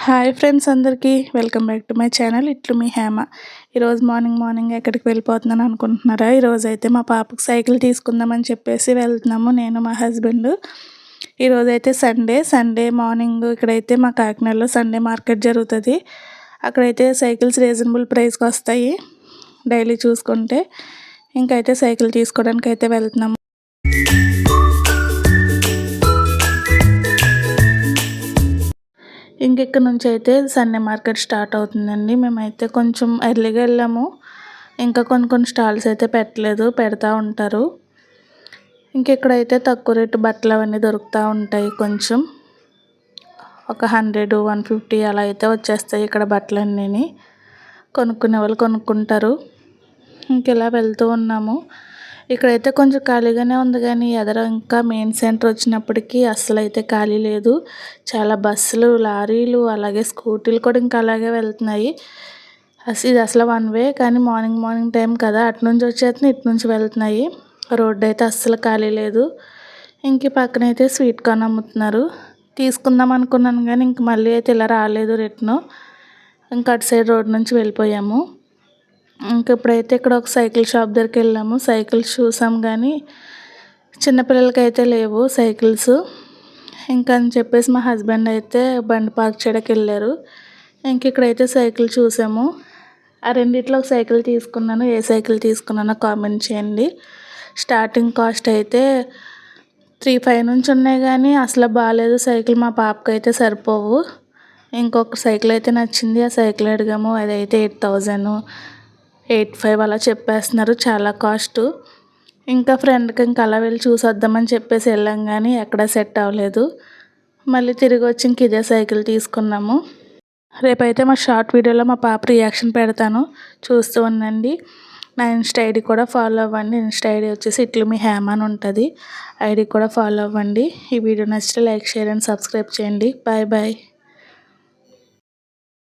Hi friends అందరికీ welcome back to my channel. ఇట్లు మీ హేమ. ఈరోజు మార్నింగ్ ఎక్కడికి వెళ్ళిపోతున్నాను అనుకుంటున్నారా? ఈరోజు అయితే మా పాపకు సైకిల్ తీసుకుందామని చెప్పేసి వెళ్తున్నాము, నేను మా హస్బెండ్. ఈరోజైతే సండే మార్నింగ్ ఇక్కడైతే మా కాకినాడలో సండే మార్కెట్ జరుగుతుంది. అక్కడైతే సైకిల్స్ రీజనబుల్ ప్రైస్కి వస్తాయి డైలీ చూసుకుంటే. ఇంకైతే సైకిల్ తీసుకోవడానికి అయితే వెళ్తున్నాము. ఇంకెక్కడి నుంచి అయితే సండే మార్కెట్ స్టార్ట్ అవుతుందండి. మేమైతే కొంచెం ఎర్లీగా వెళ్ళాము, ఇంకా కొన్ని స్టాల్స్ అయితే పెట్టలేదు, పెడతా ఉంటారు. ఇంకెక్కడైతే తక్కువ రేటు బట్టలు అవన్నీ దొరుకుతూ ఉంటాయి. కొంచెం ఒక 100, 150 అలా అయితే వచ్చేస్తాయి ఇక్కడ బట్టలన్నీ. కొనుక్కునే వాళ్ళు కొనుక్కుంటారు. ఇంకెలా వెళ్తూ ఉన్నాము. ఇక్కడైతే కొంచెం ఖాళీగానే ఉంది, కానీ ఇంకా మెయిన్ సెంటర్ వచ్చినప్పటికీ అస్సలు అయితే ఖాళీ లేదు. చాలా బస్సులు, లారీలు, అలాగే స్కూటీలు కూడా ఇంకా అలాగే వెళ్తున్నాయి. ఇది అసలు వన్ వే, కానీ మార్నింగ్ టైం కదా, అటు నుంచి వచ్చేస్తున్నాయి, ఇటు నుంచి వెళ్తున్నాయి. రోడ్డు అయితే అస్సలు ఖాళీ లేదు. ఇంక పక్కన అయితే స్వీట్ కార్న్ అమ్ముతున్నారు. తీసుకుందాం అనుకున్నాను, కానీ ఇంక మళ్ళీ అయితే ఇలా రాలేదు రిటర్ను. ఇంకా అటు సైడ్ రోడ్ నుంచి వెళ్ళిపోయాము. ఇప్పుడైతే ఇక్కడ ఒక సైకిల్ షాప్ దగ్గరికి వెళ్ళాము. సైకిల్స్ చూసాం, కానీ చిన్నపిల్లలకైతే లేవు సైకిల్స్. ఇంకా అని చెప్పేసి మా హస్బెండ్ అయితే బండి పార్క్ చేయడానికి వెళ్ళారు. ఇక్కడైతే సైకిల్ చూసాము. ఆ రెండిట్లో ఒక సైకిల్ తీసుకున్నాను. ఏ సైకిల్ తీసుకున్నానో కామెంట్ చేయండి. స్టార్టింగ్ కాస్ట్ అయితే 3,500 నుంచి ఉన్నాయి, కానీ అసలు బాగాలేదు సైకిల్. మా పాపకి అయితే సరిపోవు. ఇంకొక సైకిల్ అయితే నచ్చింది, ఆ సైకిల్ అడిగాము. అదైతే 8,000, 8,500 అలా చెప్పేస్తున్నారు, చాలా కాస్ట్. ఇంకా ఫ్రెండ్కి ఇంకా అలా వెళ్ళి చూసొద్దామని చెప్పేసి వెళ్ళాం, కానీ ఎక్కడ సెట్ అవ్వలేదు. మళ్ళీ తిరిగి వచ్చి ఇంక ఇదే సైకిల్ తీసుకున్నాము. రేపైతే మా షార్ట్ వీడియోలో మా పాప రియాక్షన్ పెడతాను, చూస్తూ ఉండండి. నా ఇన్స్టా ఐడి కూడా ఫాలో అవ్వండి. ఇన్స్టా ఐడి వచ్చేసి ఇట్లు మీ హేమ అని ఉంటుంది. ఐడి కూడా ఫాలో అవ్వండి. ఈ వీడియో నచ్చితే లైక్, షేర్ అండ్ సబ్స్క్రైబ్ చేయండి. బాయ్.